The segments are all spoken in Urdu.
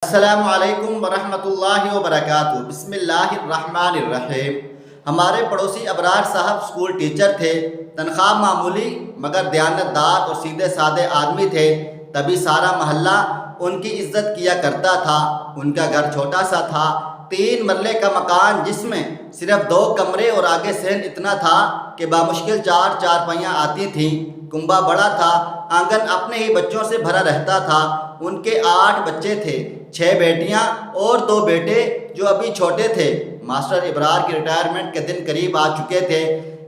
السلام علیکم ورحمۃ اللہ وبرکاتہ۔ بسم اللہ الرحمن الرحیم۔ ہمارے پڑوسی ابرار صاحب اسکول ٹیچر تھے، تنخواہ معمولی مگر دیانتدار اور سیدھے سادے آدمی تھے، تبھی سارا محلہ ان کی عزت کیا کرتا تھا۔ ان کا گھر چھوٹا سا تھا، 3 مرلے کا مکان جس میں صرف 2 کمرے اور آگے صحن اتنا تھا کہ بامشکل 4 چارپائیاں آتی تھیں۔ کنبہ بڑا تھا، آنگن اپنے ہی بچوں سے بھرا رہتا تھا۔ ان کے 8 بچے تھے، 6 بیٹیاں اور 2 بیٹے جو ابھی چھوٹے تھے۔ ماسٹر ابرار کی ریٹائرمنٹ کے دن قریب آ چکے تھے۔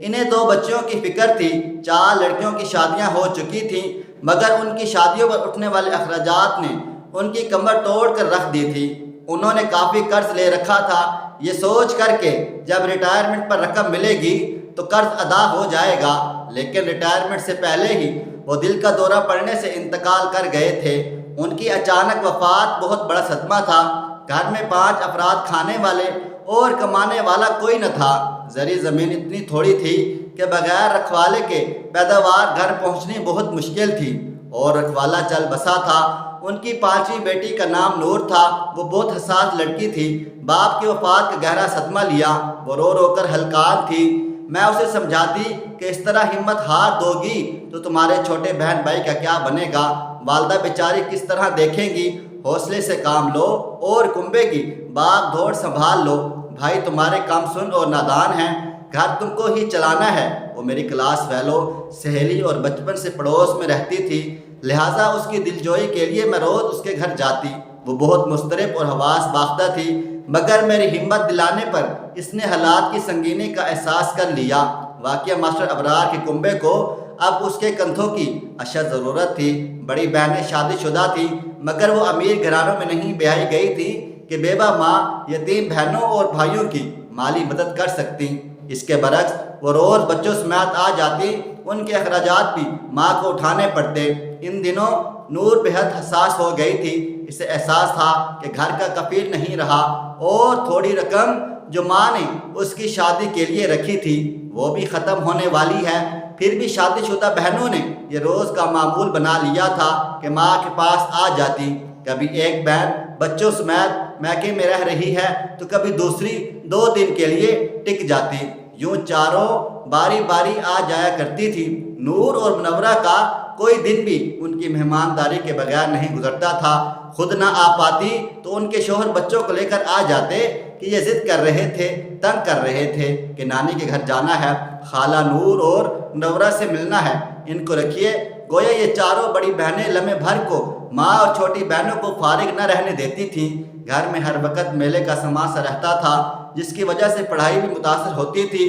انہیں 2 بچوں کی فکر تھی، 4 لڑکیوں کی شادیاں ہو چکی تھیں، مگر ان کی شادیوں پر اٹھنے والے اخراجات نے ان کی کمر توڑ کر رکھ دی تھی۔ انہوں نے کافی قرض لے رکھا تھا، یہ سوچ کر کے جب ریٹائرمنٹ پر رقم ملے گی تو قرض ادا ہو جائے گا، لیکن ریٹائرمنٹ سے پہلے ہی وہ دل کا دورہ پڑنے سے انتقال کر گئے تھے۔ ان کی اچانک وفات بہت بڑا صدمہ تھا۔ گھر میں 5 افراد، کھانے والے اور کمانے والا کوئی نہ تھا۔ زرعی زمین اتنی تھوڑی تھی کہ بغیر رکھوالے کے پیداوار گھر پہنچنی بہت مشکل تھی، اور رکھوالا چل بسا تھا۔ ان کی 5ویں بیٹی کا نام نور تھا، وہ بہت حساس لڑکی تھی۔ باپ کی وفات کا گہرا صدمہ لیا، وہ رو رو کر ہلکان تھی۔ میں اسے سمجھاتی کہ اس طرح ہمت ہار دو گی تو تمہارے چھوٹے بہن بھائی کا کیا بنے گا، والدہ بیچاری کس طرح دیکھیں گی، حوصلے سے کام لو اور کنبے کی باغ دوڑ سنبھال لو۔ بھائی تمہارے کم سن اور نادان ہیں، گھر تم کو ہی چلانا ہے۔ وہ میری کلاس فیلو سہیلی اور بچپن سے پڑوس میں رہتی تھی، لہٰذا اس کی دلجوئی کے لیے میں روز اس کے گھر جاتی۔ وہ بہت مضطرب اور حواس باختہ تھی، مگر میری ہمت دلانے پر اس نے حالات کی سنگینی کا احساس کر لیا۔ واقعہ ماسٹر ابرار کے کنبے کو اب اس کے کندھوں کی اشد ضرورت تھی۔ بڑی بہنیں شادی شدہ تھیں، مگر وہ امیر گھرانوں میں نہیں بیاہی گئی تھی کہ بیوہ ماں یتیم بہنوں اور بھائیوں کی مالی مدد کر سکتی۔ اس کے برعکس وہ روز بچوں سمیت آ جاتی، ان کے اخراجات بھی ماں کو اٹھانے پڑتے۔ ان دنوں نور بہت حساس ہو گئی تھی، اسے احساس تھا کہ گھر کا کفیل نہیں رہا، اور تھوڑی رقم جو ماں نے اس کی شادی کے لیے رکھی تھی وہ بھی ختم ہونے والی ہے۔ پھر بھی شادی شدہ بہنوں نے یہ روز کا معمول بنا لیا تھا کہ ماں کے پاس آ جاتی۔ کبھی ایک بہن بچوں سمیت میکے میں رہ رہی ہے تو کبھی دوسری 2 دن کے لیے ٹک جاتی۔ یوں چاروں باری باری آ جایا کرتی تھی۔ نور اور منورہ کا کوئی دن بھی ان کی مہمانداری کے بغیر نہیں گزرتا تھا۔ خود نہ آ پاتی تو ان کے شوہر بچوں کو لے کر آ جاتے کہ یہ ضد کر رہے تھے، تنگ کر رہے تھے کہ نانی کے گھر جانا ہے، خالہ نور اور منورہ سے ملنا ہے، ان کو رکھیے۔ گویا یہ چاروں بڑی بہنیں لمحے بھر کو ماں اور چھوٹی بہنوں کو فارغ نہ رہنے دیتی تھیں۔ گھر میں ہر وقت میلے کا سما سا رہتا تھا، جس کی وجہ سے پڑھائی بھی متاثر ہوتی تھی۔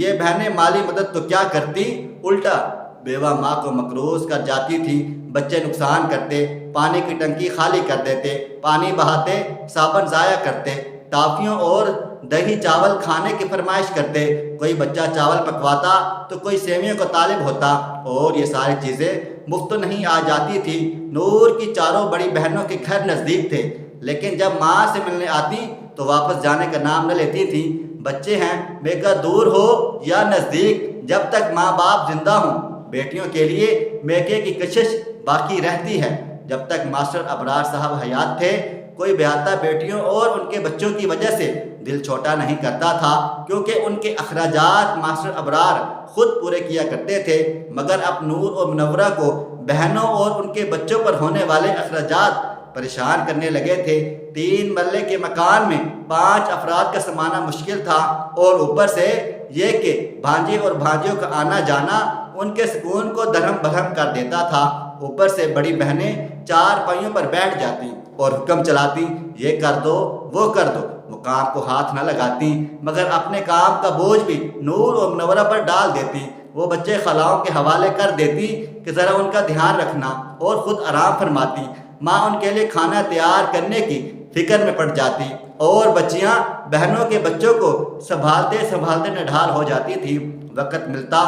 یہ بہنیں مالی مدد تو کیا کرتی، الٹا بیوہ ماں کو مقروض کر جاتی تھی۔ بچے نقصان کرتے، پانی کی ٹنکی خالی کر دیتے، پانی بہاتے، صابن ضائع کرتے، ٹافیوں اور دہی چاول کھانے کی فرمائش کرتے۔ کوئی بچہ چاول پکواتا تو کوئی سیویوں کا طالب ہوتا، اور یہ ساری چیزیں مفت نہیں آ جاتی تھی۔ نور کی چاروں بڑی بہنوں کے گھر نزدیک تھے، لیکن جب ماں سے ملنے آتی تو واپس جانے کا نام نہ لیتی تھی۔ بچے ہیں بیکا دور ہو یا نزدیک، جب تک ماں باپ زندہ ہوں بیٹیوں کے لیے میکے کی کشش باقی رہتی ہے۔ جب تک ماسٹر ابرار صاحب حیات تھے کوئی بیاہتا بیٹیوں اور ان کے بچوں کی وجہ سے دل چھوٹا نہیں کرتا تھا، کیونکہ ان کے اخراجات ماسٹر ابرار خود پورے کیا کرتے تھے۔ مگر اب نور اور منورہ کو بہنوں اور ان کے بچوں پر ہونے والے اخراجات پریشان کرنے لگے تھے۔ 3 مرلے کے مکان میں 5 افراد کا سمانا مشکل تھا، اور اوپر سے یہ کہ بھانجے اور بھانجیوں کا آنا جانا ان کے سکون کو درہم برہم کر دیتا تھا۔ اوپر سے بڑی بہنیں 4 پائیوں پر بیٹھ جاتی اور حکم چلاتی، یہ کر دو وہ کر دو۔ وہ کام کو ہاتھ نہ لگاتی، مگر اپنے کام کا بوجھ بھی نور اور منورہ پر ڈال دیتی۔ وہ بچے خلاؤں کے حوالے کر دیتی کہ ذرا ان کا دھیان رکھنا، اور خود آرام فرماتی۔ ماں ان کے لیے کھانا تیار کرنے کی فکر میں پڑ جاتی، اور بچیاں بہنوں کے بچوں کو سنبھالتے سنبھالتے نڈھال ہو جاتی تھی۔ وقت ملتا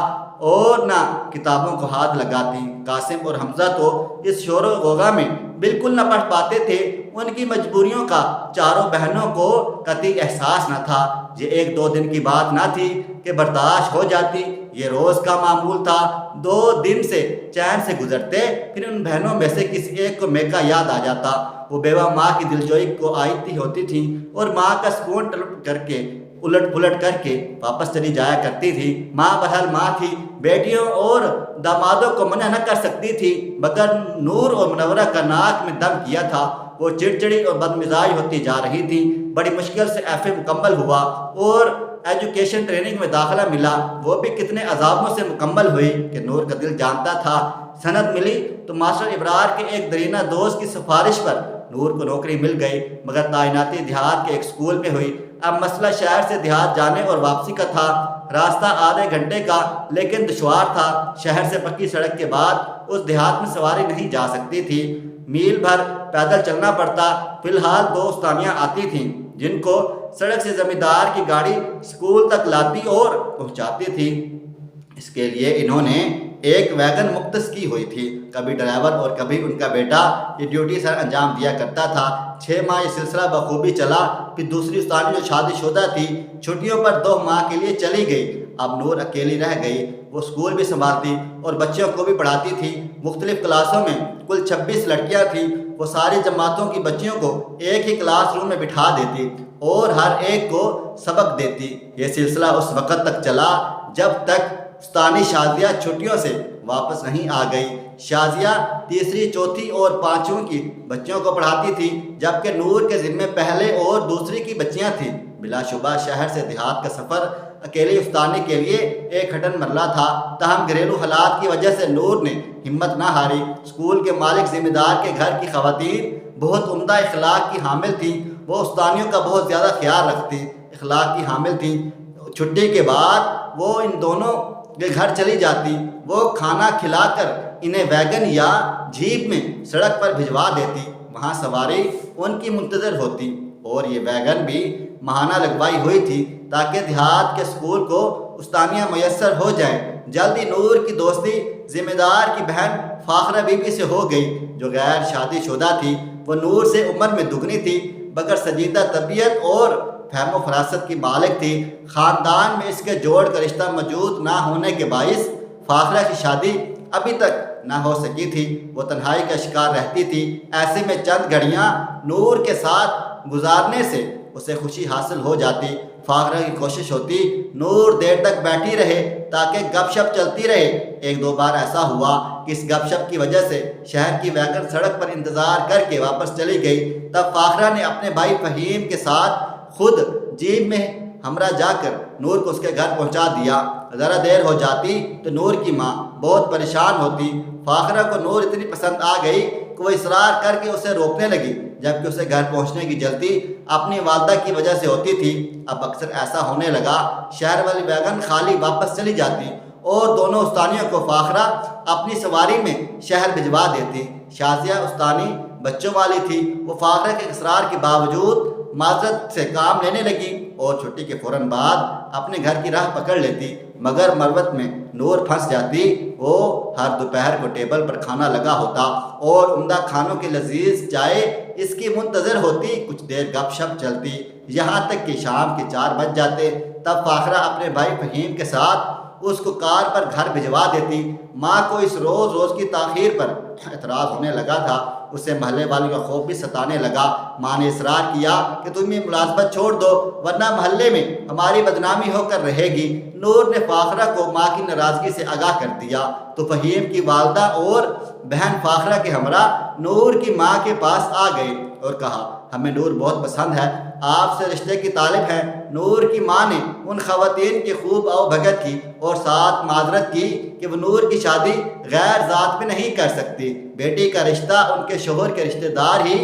اور نہ کتابوں کو ہاتھ لگاتی۔ قاسم اور حمزہ تو اس شور و غوغا میں بالکل نہ پڑھ پاتے تھے، ان کی مجبوریوں کا چاروں بہنوں کو قطعی احساس نہ تھا۔ یہ ایک دو دن کی بات نہ تھی کہ برداشت ہو جاتی، یہ روز کا معمول تھا۔ 2 دن سے چین سے گزرتے، پھر ان بہنوں میں سے کسی ایک کو میکا یاد آ جاتا۔ وہ بیوہ ماں کی دلجوئی کو آئیتی ہوتی تھیں اور ماں کا سکون طلب کر کے الٹ پلٹ کر کے واپس چلی جایا کرتی تھی۔ ماں بہرحال ماں تھی، بیٹیوں اور دامادوں کو منع نہ کر سکتی تھی، مگر نور اور منورہ کا ناک میں دم کیا تھا۔ وہ چڑچڑی اور بدمزاج ہوتی جا رہی تھی۔ بڑی مشکل سے FA مکمل ہوا اور ایجوکیشن ٹریننگ میں داخلہ ملا، وہ بھی کتنے عذابوں سے مکمل ہوئی کہ نور کا دل جانتا تھا۔ سند ملی تو ماسٹر ابرار کے ایک درینہ دوست کی سفارش پر نور کو نوکری مل گئی، مگر تعیناتی دیہات کے ایک اسکول میں ہوئی۔ اب مسئلہ شہر سے دیہات جانے اور واپسی کا تھا۔ راستہ آدھے گھنٹے کا لیکن دشوار تھا۔ شہر سے پکی سڑک کے بعد اس دیہات میں سواری نہیں جا سکتی تھی، میل بھر پیدل چلنا پڑتا۔ فی الحال 2 استانیاں آتی تھیں جن کو سڑک سے زمیندار کی گاڑی اسکول تک لاتی اور پہنچاتی تھی۔ اس کے لیے انہوں نے ایک ویگن مختص کی ہوئی تھی۔ کبھی ڈرائیور اور کبھی ان کا بیٹا یہ ڈیوٹی سر انجام دیا کرتا تھا۔ 6 ماہ یہ سلسلہ بخوبی چلا۔ پھر دوسری استانی جو شادی شدہ تھی چھٹیوں پر 2 ماہ کے لیے چلی گئی۔ اب نور اکیلی رہ گئی۔ وہ اسکول بھی سنبھالتی اور بچوں کو بھی پڑھاتی تھی۔ مختلف کلاسوں میں کل 26 لڑکیاں تھیں۔ وہ ساری جماعتوں کی بچیوں کو ایک ہی کلاس روم میں بٹھا دیتی اور ہر ایک کو سبق دیتی۔ یہ سلسلہ اس وقت تک چلا جب تک استانی شازیہ چھٹیوں سے واپس نہیں آ گئی۔ شازیہ تیسری، چوتھی اور 5ویں کی بچیوں کو پڑھاتی تھی، جبکہ نور کے ذمے پہلے اور دوسری کی بچیاں تھیں۔ بلا شبہ شہر سے دیہات کا سفر اکیلی استانی کے لیے ایک ہٹن مرلہ تھا، تاہم گھریلو حالات کی وجہ سے نور نے ہمت نہ ہاری۔ اسکول کے مالک ذمہ دار کے گھر کی خواتین بہت عمدہ اخلاق کی حامل تھیں۔ وہ استانیوں کا بہت زیادہ خیال رکھتی، اخلاق کی حامل تھیں۔ چھٹی کے بعد وہ ان دونوں کے گھر چلی جاتی۔ وہ کھانا کھلا کر انہیں ویگن یا جیپ میں سڑک پر بھجوا دیتی۔ وہاں سواری ان کی منتظر ہوتی اور یہ ویگن بھی ماہانہ لگوائی ہوئی تھی تاکہ دیہات کے اسکول کو استانیاں میسر ہو جائیں۔ جلدی نور کی دوستی ذمہ دار کی بہن فاخرہ بی بی سے ہو گئی جو غیر شادی شدہ تھی۔ وہ نور سے عمر میں دگنی تھی، مگر سنجیدہ طبیعت اور فہم و فراست کی مالک تھی۔ خاندان میں اس کے جوڑ کا رشتہ موجود نہ ہونے کے باعث فاخرہ کی شادی ابھی تک نہ ہو سکی تھی۔ وہ تنہائی کا شکار رہتی تھی۔ ایسے میں چند گھڑیاں نور کے ساتھ گزارنے سے اسے خوشی حاصل ہو جاتی۔ فاخرہ کی کوشش ہوتی نور دیر تک بیٹھی رہے تاکہ گپ شپ چلتی رہے۔ 1-2 بار ایسا ہوا کہ اس گپ شپ کی وجہ سے شہر کی ویگن سڑک پر انتظار کر کے واپس چلی گئی۔ تب فاخرہ نے اپنے بھائی فہیم کے ساتھ خود جیب میں ہمراہ جا کر نور کو اس کے گھر پہنچا دیا۔ ذرا دیر ہو جاتی تو نور کی ماں بہت پریشان ہوتی۔ فاخرہ کو نور اتنی پسند آ گئی کہ وہ اصرار کر کے اسے روکنے لگی، جبکہ اسے گھر پہنچنے کی جلدی اپنی والدہ کی وجہ سے ہوتی تھی۔ اب اکثر ایسا ہونے لگا، شہر والی ویگن خالی واپس چلی جاتی اور دونوں استانیوں کو فاخرہ اپنی سواری میں شہر بھجوا دیتی۔ شازیہ استانی بچوں والی تھی۔ وہ فاخرہ کے اصرار کے باوجود معذرت سے کام لینے لگی اور چھٹی کے فوراً بعد اپنے گھر کی راہ پکڑ لیتی، مگر مروت میں نور پھنس جاتی۔ وہ ہر دوپہر کو ٹیبل پر کھانا لگا ہوتا اور عمدہ کھانوں کی لذیذ چائے اس کی منتظر ہوتی۔ کچھ دیر گپ شپ چلتی، یہاں تک کہ شام کے 4 بج جاتے۔ تب فاخرہ اپنے بھائی فہیم کے ساتھ اس کو کار پر گھر بھجوا دیتی۔ ماں کو اس روز کی تاخیر پر اعتراض ہونے لگا تھا۔ اسے محلے والوں کا خوف بھی ستانے لگا۔ ماں نے اصرار کیا کہ تم یہ ملازمت چھوڑ دو ورنہ محلے میں ہماری بدنامی ہو کر رہے گی۔ نور نے فاخرہ کو ماں کی ناراضگی سے آگاہ کر دیا تو فہیم کی والدہ اور بہن فاخرہ کے ہمراہ نور کی ماں کے پاس آ گئے اور کہا ہمیں نور بہت پسند ہے، آپ سے رشتے کی طالب ہیں۔ نور کی ماں نے ان خواتین کی خوب آؤ بھگت کی اور ساتھ معذرت کی کہ وہ نور کی شادی غیر ذات میں نہیں کر سکتی۔ بیٹی کا رشتہ ان کے شوہر کے رشتہ دار ہی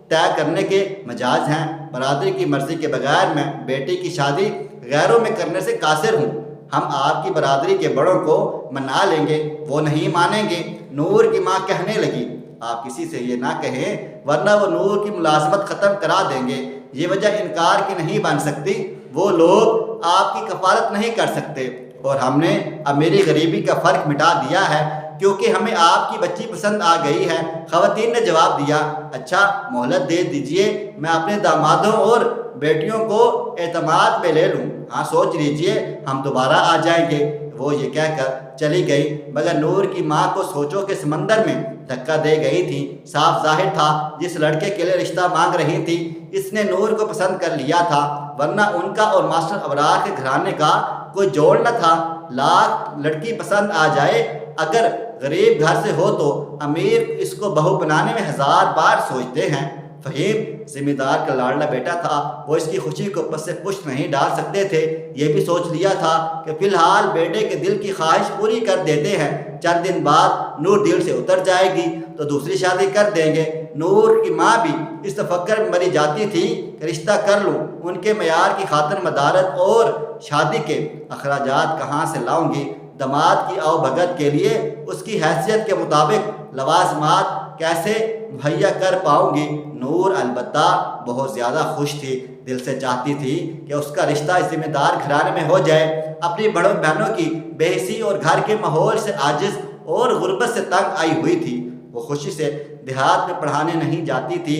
طے کرنے کے مجاز ہیں۔ برادری کی مرضی کے بغیر میں بیٹی کی شادی غیروں میں کرنے سے قاصر ہوں۔ ہم آپ کی برادری کے بڑوں کو منا لیں گے، وہ نہیں مانیں گے۔ نور کی ماں کہنے لگی آپ کسی سے یہ نہ کہیں ورنہ وہ نور کی ملازمت ختم کرا دیں گے۔ یہ وجہ انکار کی نہیں بن سکتی، وہ لوگ آپ کی کفالت نہیں کر سکتے اور ہم نے امیری غریبی کا فرق مٹا دیا ہے۔ کیونکہ ہمیں آپ کی بچی پسند آ گئی ہے۔ خواتین نے جواب دیا، اچھا مہلت دے دیجئے، میں اپنے دامادوں اور بیٹیوں کو اعتماد میں لے لوں، ہاں سوچ لیجئے ہم دوبارہ آ جائیں گے۔ وہ یہ کہہ کر چلی گئی، مگر نور کی ماں کو سوچوں کے سمندر میں دھکا دے گئی تھی۔ صاف ظاہر تھا جس لڑکے کے لیے رشتہ مانگ رہی تھی اس نے نور کو پسند کر لیا تھا، ورنہ ان کا اور ماسٹر ابرار کے گھرانے کا کوئی جوڑ نہ تھا۔ لاکھ لڑکی پسند آ جائے، اگر غریب گھر سے ہو تو امیر اس کو بہو بنانے میں 1000 بار سوچتے ہیں۔ فہیم ذمہ دار کا لاڈلا بیٹا تھا، وہ اس کی خوشی کو پس سے پشت نہیں ڈال سکتے تھے۔ یہ بھی سوچ لیا تھا کہ فی الحال بیٹے کے دل کی خواہش پوری کر دیتے ہیں، چند دن بعد نور دل سے اتر جائے گی تو دوسری شادی کر دیں گے۔ نور کی ماں بھی اس تفکر میں مری جاتی تھی کہ رشتہ کر لوں، ان کے معیار کی خاطر مدارت اور شادی کے اخراجات کہاں سے لاؤں گی، داماد کی آؤ بھگت کے لیے اس کی حیثیت کے مطابق لوازمات کیسے مہیا کر پاؤں گی۔ نور البتہ بہت زیادہ خوش تھی، دل سے چاہتی تھی کہ اس کا رشتہ اس ذمہ دار گھرانے میں ہو جائے۔ اپنی بڑوں بہنوں کی بے حسی اور گھر کے ماحول سے عاجز اور غربت سے تنگ آئی ہوئی تھی۔ وہ خوشی سے دیہات میں پڑھانے نہیں جاتی تھی،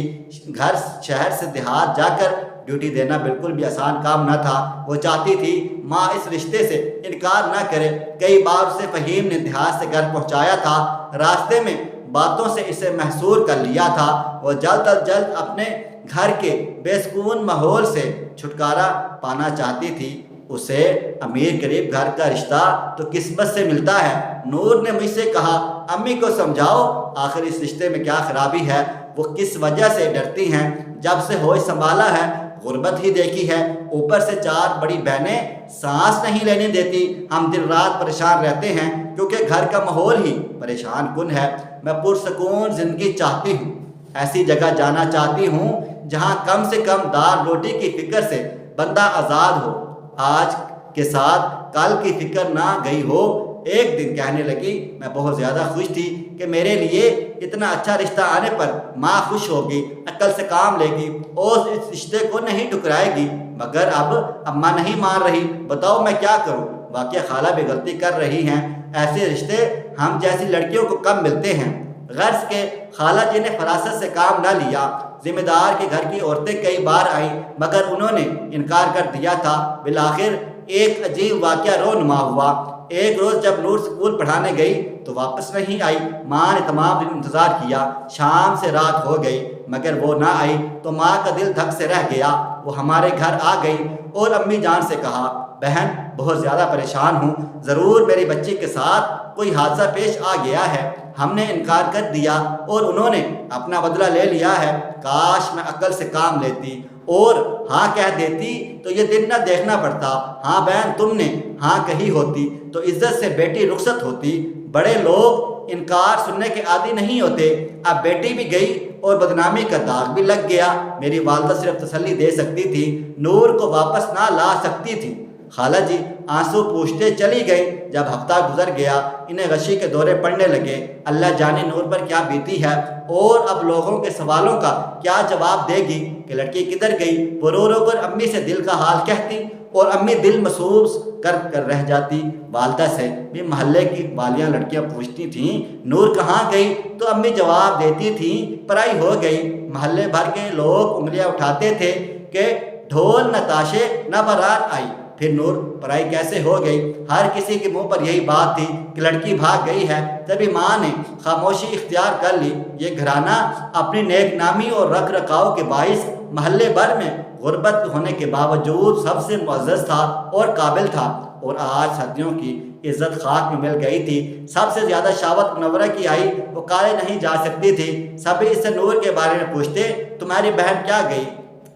گھر شہر سے دیہات جا کر ڈیوٹی دینا بالکل بھی آسان کام نہ تھا۔ وہ چاہتی تھی ماں اس رشتے سے انکار نہ کرے۔ کئی بار اسے فہیم نے دیہات سے گھر پہنچایا تھا، راستے میں باتوں سے اسے محصور کر لیا تھا۔ وہ جلد از جلد اپنے گھر کے بے سکون ماحول سے چھٹکارا پانا چاہتی تھی۔ اسے امیر غریب گھر کا رشتہ تو قسمت سے ملتا ہے۔ نور نے مجھ سے کہا، امی کو سمجھاؤ آخر اس رشتے میں کیا خرابی ہے، وہ کس وجہ سے ڈرتی ہیں، جب سے ہوش سنبھالا ہے غربت ہی دیکھی ہے، اوپر سے 4 بڑی بہنیں سانس نہیں لینے دیتی، ہم دن رات پریشان رہتے ہیں کیونکہ گھر کا ماحول ہی پریشان کن ہے۔ میں پرسکون زندگی چاہتی ہوں، ایسی جگہ جانا چاہتی ہوں جہاں کم سے کم دال روٹی کی فکر سے بندہ آزاد ہو، آج کے ساتھ کل کی فکر نہ گئی ہو۔ ایک دن کہنے لگی، میں بہت زیادہ خوش تھی کہ میرے لیے اتنا اچھا رشتہ آنے پر ماں خوش ہوگی، عقل سے کام لے گی اور اس رشتے کو نہیں ٹکرائے گی، مگر اب اماں نہیں مان رہی، بتاؤ میں کیا کروں۔ واقعہ خالہ بھی غلطی کر رہی ہیں، ایسے رشتے ہم جیسی لڑکیوں کو کم ملتے ہیں۔ غرض کے خالہ جی نے فراست سے کام نہ لیا۔ ذمہ دار کے گھر کی عورتیں کئی بار آئیں مگر انہوں نے انکار کر دیا تھا۔ بالآخر ایک عجیب واقعہ رونما ہوا۔ ایک روز جب نور اسکول پڑھانے گئی تو واپس نہیں آئی۔ ماں نے تمام دن انتظار کیا، شام سے رات ہو گئی مگر وہ نہ آئی تو ماں کا دل دھک سے رہ گیا۔ وہ ہمارے گھر آ گئی اور امی جان سے کہا، بہن بہت زیادہ پریشان ہوں، ضرور میری بچی کے ساتھ کوئی حادثہ پیش آ گیا ہے، ہم نے انکار کر دیا اور انہوں نے اپنا بدلہ لے لیا ہے۔ کاش میں عقل سے کام لیتی اور ہاں کہہ دیتی تو یہ دن نہ دیکھنا پڑتا۔ ہاں بہن تم نے ہاں کہی ہوتی تو عزت سے بیٹی رخصت ہوتی۔ بڑے لوگ انکار سننے کے عادی نہیں ہوتے۔ اب بیٹی بھی گئی اور بدنامی کا داغ بھی لگ گیا۔ میری والدہ صرف تسلی دے سکتی تھی، نور کو واپس نہ لا سکتی تھی۔ خالہ جی آنسو پوچھتے چلی گئی۔ جب ہفتہ گزر گیا انہیں غشی کے دورے پڑنے لگے۔ اللہ جانے نور پر کیا بیتی ہے اور اب لوگوں کے سوالوں کا کیا جواب دے گی کہ لڑکی کدھر گئی۔ وہ رو رو کر امی سے دل کا حال کہتی اور امی دل محسوس کر کر رہ جاتی۔ والدہ سے بھی محلے کی والیاں لڑکیاں پوچھتی تھیں نور کہاں گئی تو امی جواب دیتی تھیں پرائی ہو گئی۔ محلے بھر کے لوگ انگلیاں اٹھاتے تھے کہ ڈھول نہ تاشے نہ بارات آئی، پھر نور پرائی کیسے ہو گئی۔ ہر کسی کے منہ پر یہی بات تھی کہ لڑکی بھاگ گئی ہے۔ تبھی ماں نے خاموشی اختیار کر لی۔ یہ گھرانہ اپنی نیک نامی اور رکھ رکھاؤ کے باعث محلے بھر میں غربت ہونے کے باوجود سب سے معزز تھا اور قابل تھا، اور آج صدیوں کی عزت خاک میں مل گئی تھی۔ سب سے زیادہ شاوت منورہ کی آئی، وہ کالے نہیں جا سکتی تھی۔ سبھی اس سے نور کے بارے میں پوچھتے، تمہاری بہن کیا گئی،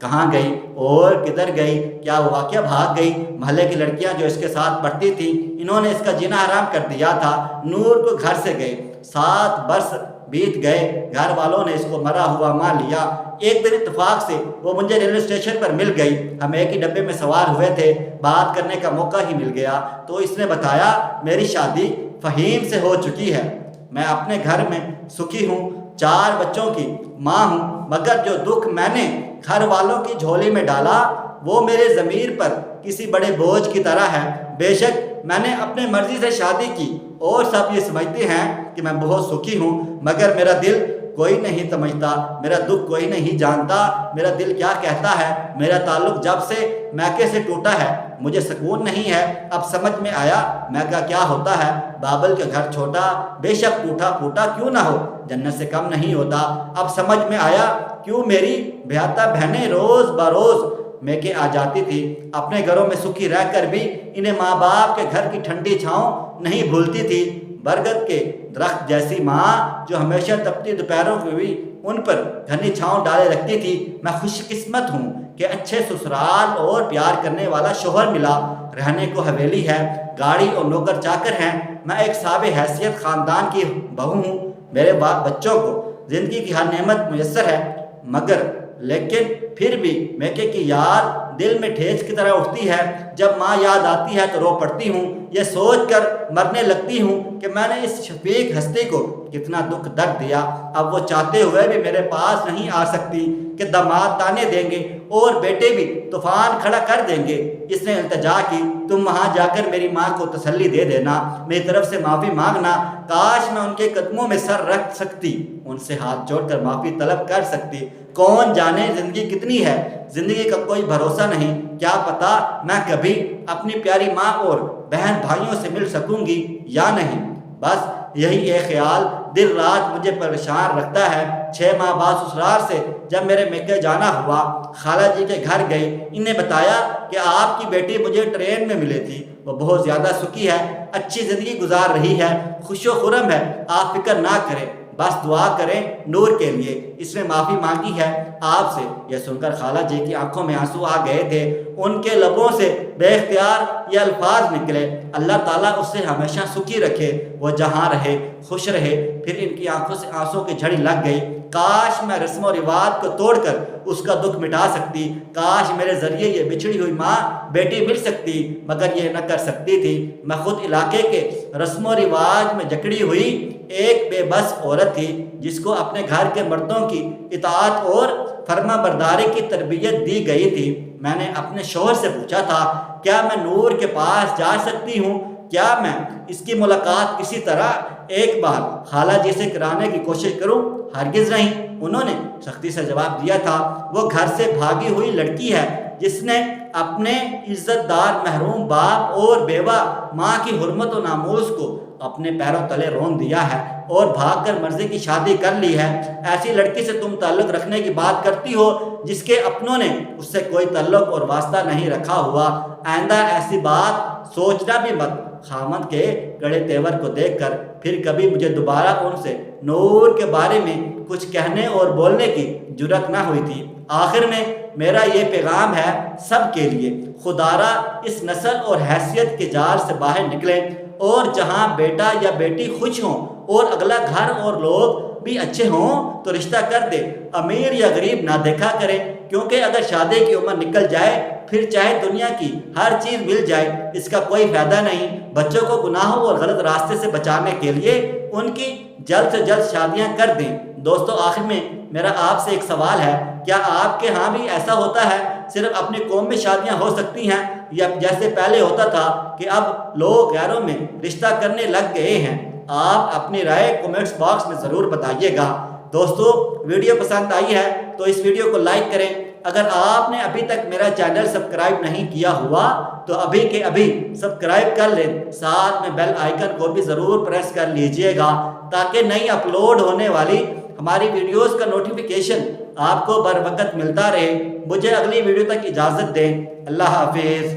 کہاں گئی اور کدھر گئی، کیا وہ واقعہ بھاگ گئی۔ محلے کی لڑکیاں جو اس کے ساتھ پڑھتی تھیں انہوں نے اس کا جینا حرام کر دیا تھا۔ نور کو گھر سے گئے، 7 برس بیت گئے، گھر والوں نے اس کو مرا ہوا مان لیا۔ ایک دن اتفاق سے وہ مجھے ریلوے اسٹیشن پر مل گئی، ہم ایک ہی ڈبے میں سوار ہوئے تھے، بات کرنے کا موقع ہی مل گیا تو اس نے بتایا میری شادی فہیم سے ہو چکی ہے، میں اپنے گھر میں سکھی ہوں، 4 بچوں کی ماں ہوں، مگر جو دکھ میں نے گھر والوں کی جھولی میں ڈالا وہ میرے ضمیر پر کسی بڑے بوجھ کی طرح ہے۔ بے شک میں نے اپنے مرضی سے شادی کی اور سب یہ سمجھتے ہیں کہ میں بہت سکھی ہوں، مگر میرا دل کوئی نہیں سمجھتا، میرا دکھ کوئی نہیں جانتا، میرا دل کیا کہتا ہے۔ میرا تعلق جب سے میکے سے ٹوٹا ہے مجھے سکون نہیں ہے۔ اب سمجھ میں آیا میکہ کیا ہوتا ہے۔ بابل کا گھر چھوٹا بے شک ٹوٹا پھوٹا کیوں نہ ہو، جنت سے کم نہیں ہوتا۔ اب سمجھ میں آیا کیوں میری بیاتہ بہنیں روز بروز میکے آ جاتی تھی، اپنے گھروں میں سکھی رہ کر بھی انہیں ماں باپ کے گھر کی ٹھنڈی چھاؤں نہیں بھولتی تھی۔ برگد کے درخت جیسی ماں جو ہمیشہ تپتی دوپہروں کو بھی ان پر گھنی چھاؤں ڈالے رکھتی تھی۔ میں خوش قسمت ہوں کہ اچھے سسرال اور پیار کرنے والا شوہر ملا، رہنے کو حویلی ہے، گاڑی اور نوکر چاکر ہیں۔ میں ایک صاحب حیثیت خاندان کی بہو ہوں، میرے بچوں کو زندگی کی ہر نعمت میسر ہے، مگر لیکن پھر بھی میکے کی یاد دل میں ٹھیس کی طرح اٹھتی ہے۔ جب ماں یاد آتی ہے تو رو پڑتی ہوں، یہ سوچ کر مرنے لگتی ہوں کہ میں نے اس شفیق ہستی کو کتنا دکھ درد دیا۔ اب وہ چاہتے ہوئے بھی میرے پاس نہیں آ سکتی کہ داماد تانے دیں گے اور بیٹے بھی طوفان کھڑا کر دیں گے۔ اس نے التجا کی، تم وہاں جا کر میری ماں کو تسلی دے دینا، میری طرف سے معافی مانگنا۔ کاش میں ان کے قدموں میں سر رکھ سکتی، ان سے ہاتھ جوڑ کر معافی طلب کر سکتی۔ کون جانے زندگی کتنی ہے، زندگی کا کوئی بھروسہ نہیں، کیا پتا میں کبھی اپنی پیاری ماں اور بہن بھائیوں سے مل سکوں گی یا نہیں۔ بس یہی ایک خیال دن رات مجھے پریشان رکھتا ہے۔ 6 ماہ بعد سسرال سے جب میرے میکے جانا ہوا، خالہ جی کے گھر گئی، انہیں بتایا کہ آپ کی بیٹی مجھے ٹرین میں ملی تھی، وہ بہت زیادہ سکھی ہے، اچھی زندگی گزار رہی ہے، خوش و خرم ہے، آپ فکر نہ کریں، بس دعا کریں نور کے لیے۔ اس نے معافی مانگی ہے آپ سے۔ یہ سن کر خالہ جی کی آنکھوں میں آنسو آ گئے تھے، ان کے لبوں سے بے اختیار یہ الفاظ نکلے، اللہ تعالیٰ اس سے ہمیشہ سکھی رکھے، وہ جہاں رہے خوش رہے۔ پھر ان کی آنکھوں سے آنسوں کی جھڑی لگ گئی۔ کاش میں رسم و رواج کو توڑ کر اس کا دکھ مٹا سکتی، کاش میرے ذریعے یہ بچھڑی ہوئی ماں بیٹی مل سکتی، مگر یہ نہ کر سکتی تھی۔ میں خود علاقے کے رسم و رواج میں جکڑی ہوئی ایک بے بس عورت تھی، جس کو اپنے گھر کے مردوں کی اطاعت اور فرما برداری کی تربیت دی گئی تھی۔ میں نے اپنے شوہر سے پوچھا تھا، کیا میں نور کے پاس جا سکتی ہوں؟ کیا میں اس کی ملاقات کسی طرح ایک بار خالہ جی سے کرانے کی کوشش کروں؟ ہرگز نہیں، انہوں نے سختی سے جواب دیا تھا۔ وہ گھر سے بھاگی ہوئی لڑکی ہے جس نے اپنے عزت دار محروم باپ اور بیوہ ماں کی حرمت و ناموس کو اپنے پیروں تلے رون دیا ہے اور بھاگ کر مرضی کی شادی کر لی ہے۔ ایسی لڑکی سے تم تعلق رکھنے کی بات کرتی ہو جس کے اپنوں نے اس سے کوئی تعلق اور واسطہ نہیں رکھا ہوا۔ آئندہ ایسی بات سوچنا بھی مت۔ خامد کے کڑے تیور کو دیکھ کر پھر کبھی مجھے دوبارہ ان سے نور کے بارے میں کچھ کہنے اور بولنے کی جرأت نہ ہوئی تھی۔ آخر میں میرا یہ پیغام ہے سب کے لیے، خدارا اس نسل اور حیثیت کے جال سے باہر نکلیں، اور جہاں بیٹا یا بیٹی خوش ہوں اور اگلا گھر اور لوگ بھی اچھے ہوں تو رشتہ کر دے، امیر یا غریب نہ دیکھا کریں، کیونکہ اگر شادی کی عمر نکل جائے پھر چاہے دنیا کی ہر چیز مل جائے اس کا کوئی فائدہ نہیں۔ بچوں کو گناہوں اور غلط راستے سے بچانے کے لیے ان کی جلد سے جلد شادیاں کر دیں۔ دوستو، آخر میں میرا آپ سے ایک سوال ہے، کیا آپ کے ہاں بھی ایسا ہوتا ہے صرف اپنی قوم میں شادیاں ہو سکتی ہیں، یا جیسے پہلے ہوتا تھا کہ اب لوگ غیروں میں رشتہ کرنے لگ گئے ہیں؟ آپ اپنی رائے کومنٹس باکس میں ضرور بتائیے گا۔ دوستو، ویڈیو پسند آئی ہے تو اس ویڈیو کو لائک کریں۔ اگر آپ نے ابھی تک میرا چینل سبسکرائب نہیں کیا ہوا تو ابھی کے ابھی سبسکرائب کر لیں، ساتھ میں بیل آئیکن کو بھی ضرور پریس کر لیجئے گا تاکہ نئی اپلوڈ ہونے والی ہماری ویڈیوز کا نوٹیفیکیشن آپ کو بر وقت ملتا رہے۔ مجھے اگلی ویڈیو تک اجازت دیں۔ اللہ حافظ۔